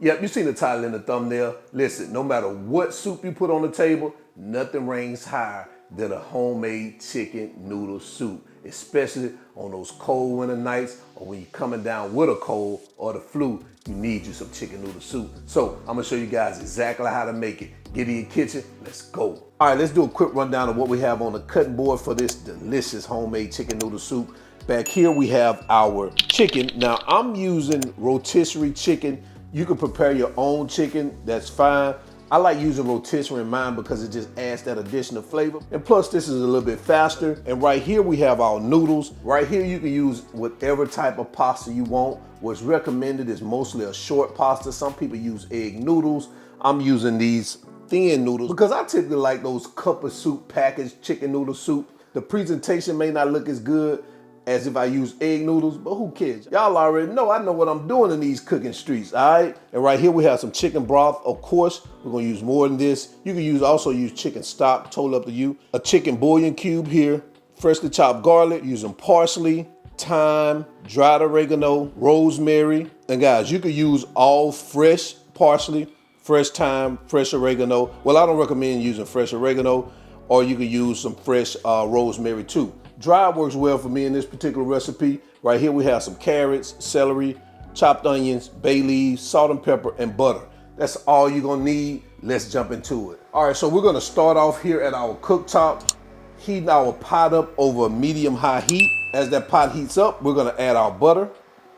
Yep, you seen the title in the thumbnail. Listen, no matter what soup you put on the table, nothing ranks higher than a homemade chicken noodle soup, especially on those cold winter nights or when you're coming down with a cold or the flu, you need you some chicken noodle soup. So I'm gonna show you guys exactly how to make it. Get in your kitchen, let's go. All right, let's do a quick rundown of what we have on the cutting board for this delicious homemade chicken noodle soup. Back here we have our chicken. Now I'm using rotisserie chicken. You can prepare your own chicken, that's fine. I like using rotisserie in mine because it just adds that additional flavor. And plus this is a little bit faster. And right here we have our noodles. Right here you can use whatever type of pasta you want. What's recommended is mostly a short pasta. Some people use egg noodles. I'm using these thin noodles because I typically like those cup of soup packaged chicken noodle soup. The presentation may not look as good as if I use egg noodles, but who cares? Y'all already know, I know what I'm doing in these cooking streets, all right? And right here we have some chicken broth. Of course, we're gonna use more than this. You can also use chicken stock, totally up to you. A chicken bouillon cube here, freshly chopped garlic, using parsley, thyme, dried oregano, rosemary. And guys, you could use all fresh parsley, fresh thyme, fresh oregano. Well, I don't recommend using fresh oregano, or you could use some fresh rosemary too. Dried works well for me in this particular recipe. Right here we have some carrots, celery, chopped onions, bay leaves, salt and pepper, and butter. That's all you're gonna need. Let's jump into it. All right, so we're gonna start off here at our cooktop, heating our pot up over a medium-high heat. As that pot heats up, we're gonna add our butter.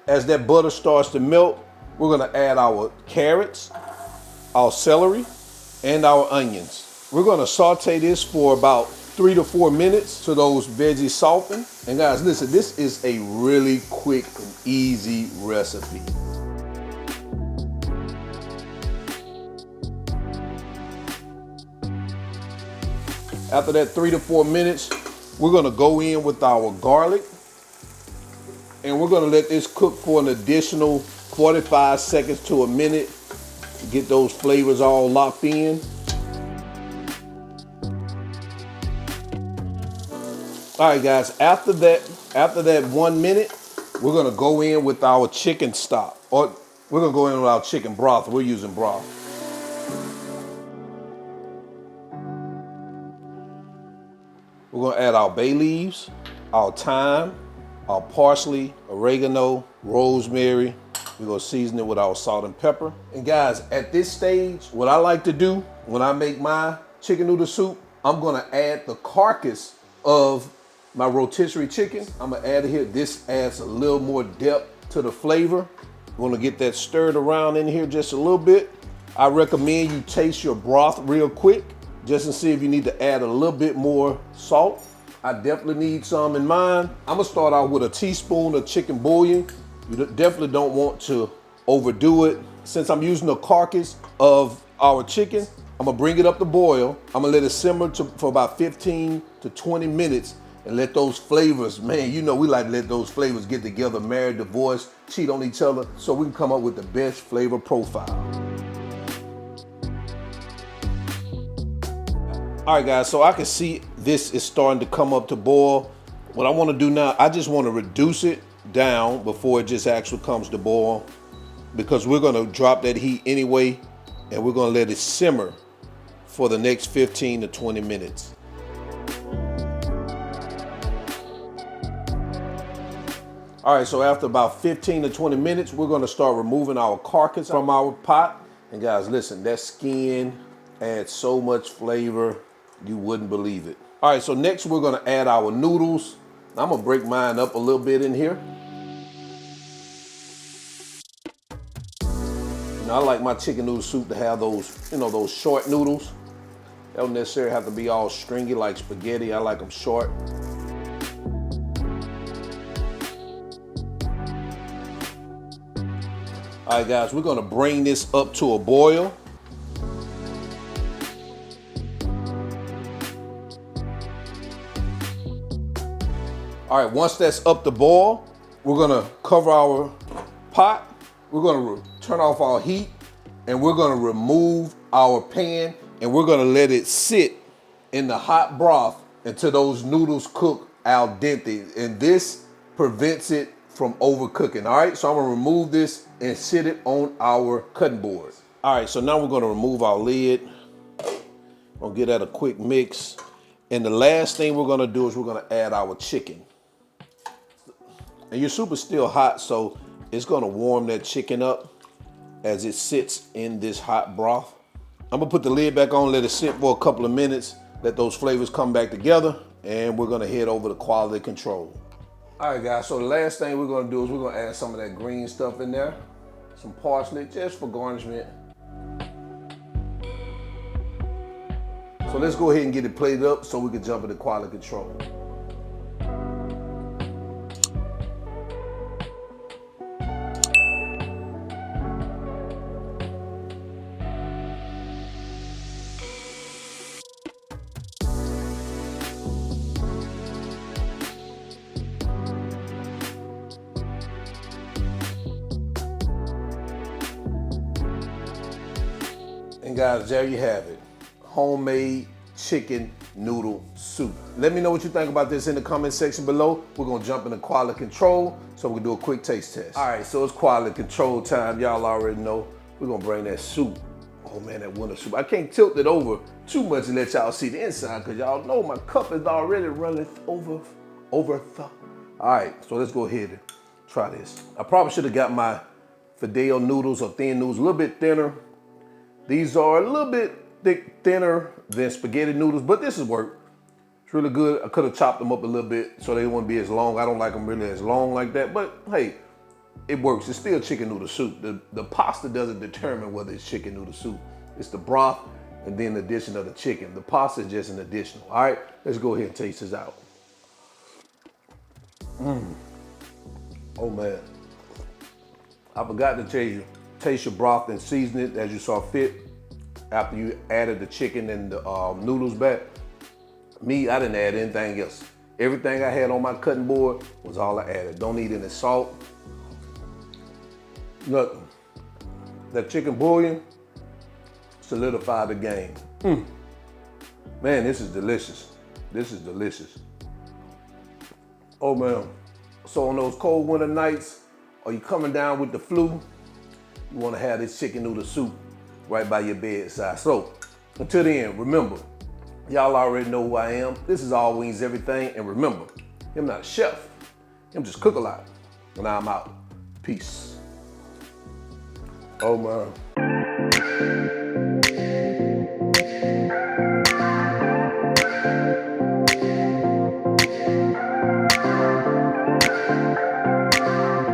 As that butter starts to melt, we're gonna add our carrots, our celery, and our onions. We're gonna saute this for about 3 to 4 minutes to those veggies soften. And guys, listen, this is a really quick and easy recipe. After that 3 to 4 minutes, we're gonna go in with our garlic and we're gonna let this cook for an additional 45 seconds to a minute to get those flavors all locked in. All right, guys, after that 1 minute, we're gonna go in with our chicken stock, or we're gonna go in with our chicken broth. We're using broth. We're gonna add our bay leaves, our thyme, our parsley, oregano, rosemary. We're gonna season it with our salt and pepper. And guys, at this stage, what I like to do when I make my chicken noodle soup, I'm gonna add the carcass of my rotisserie chicken. I'm gonna add it here. This adds a little more depth to the flavor. We're gonna get that stirred around in here just a little bit. I recommend you taste your broth real quick, just to see if you need to add a little bit more salt. I definitely need some in mine. I'm gonna start out with a teaspoon of chicken bouillon. You definitely don't want to overdo it. Since I'm using the carcass of our chicken, I'm gonna bring it up to boil. I'm gonna let it simmer for about 15 to 20 minutes and let those flavors, man, you know we like to let those flavors get together, marry, divorce, cheat on each other, so we can come up with the best flavor profile. All right, guys, so I can see this is starting to come up to boil. What I wanna do now, I just wanna reduce it down before it just actually comes to boil, because we're gonna drop that heat anyway, and we're gonna let it simmer for the next 15 to 20 minutes. All right, so after about 15 to 20 minutes, we're gonna start removing our carcass from our pot. And guys, listen, that skin adds so much flavor, you wouldn't believe it. All right, so next we're gonna add our noodles. I'm gonna break mine up a little bit in here. You know, I like my chicken noodle soup to have those, you know, those short noodles. They don't necessarily have to be all stringy like spaghetti. I like them short. All right, guys, we're gonna bring this up to a boil. All right, once that's up to boil, we're gonna cover our pot. We're gonna turn off our heat and we're gonna remove our pan and we're gonna let it sit in the hot broth until those noodles cook al dente. And this prevents it from overcooking, all right? So I'm gonna remove this and sit it on our cutting board. All right, so now we're gonna remove our lid. Gonna get that a quick mix. And the last thing we're gonna do is we're gonna add our chicken. And your soup is still hot, so it's gonna warm that chicken up as it sits in this hot broth. I'm gonna put the lid back on, let it sit for a couple of minutes, let those flavors come back together, and we're gonna head over to quality control. All right, guys, so the last thing we're gonna do is we're gonna add some of that green stuff in there, some parsley, just for garnishment. So let's go ahead and get it plated up so we can jump into quality control. And guys, there you have it. Homemade chicken noodle soup. Let me know what you think about this in the comment section below. We're gonna jump into quality control so we can do a quick taste test. All right, so it's quality control time. Y'all already know. We're gonna bring that soup. Oh man, that winter soup. I can't tilt it over too much and let y'all see the inside because y'all know my cup is already running over. All right, so let's go ahead and try this. I probably should have got my Fidel noodles or thin noodles a little bit thinner. These are a little bit thinner than spaghetti noodles, but this is work. It's really good. I could have chopped them up a little bit so they wouldn't be as long. I don't like them really as long like that, but hey, it works. It's still chicken noodle soup. The pasta doesn't determine whether it's chicken noodle soup. It's the broth and then the addition of the chicken. The pasta is just an additional. All right, let's go ahead and taste this out. Oh man, I forgot to tell you, taste your broth and season it as you saw fit after you added the chicken and the noodles back. Me, I didn't add anything else. Everything I had on my cutting board was all I added. Don't need any salt, nothing. That chicken bouillon solidified the game. Man, this is delicious. This is delicious. Oh man. So on those cold winter nights, or you coming down with the flu, you want to have this chicken noodle soup right by your bedside. So until then, remember, y'all already know who I am. This is All Wings Everything. And remember, I'm not a chef. I'm just cook a lot. And I'm out. Peace. Oh man.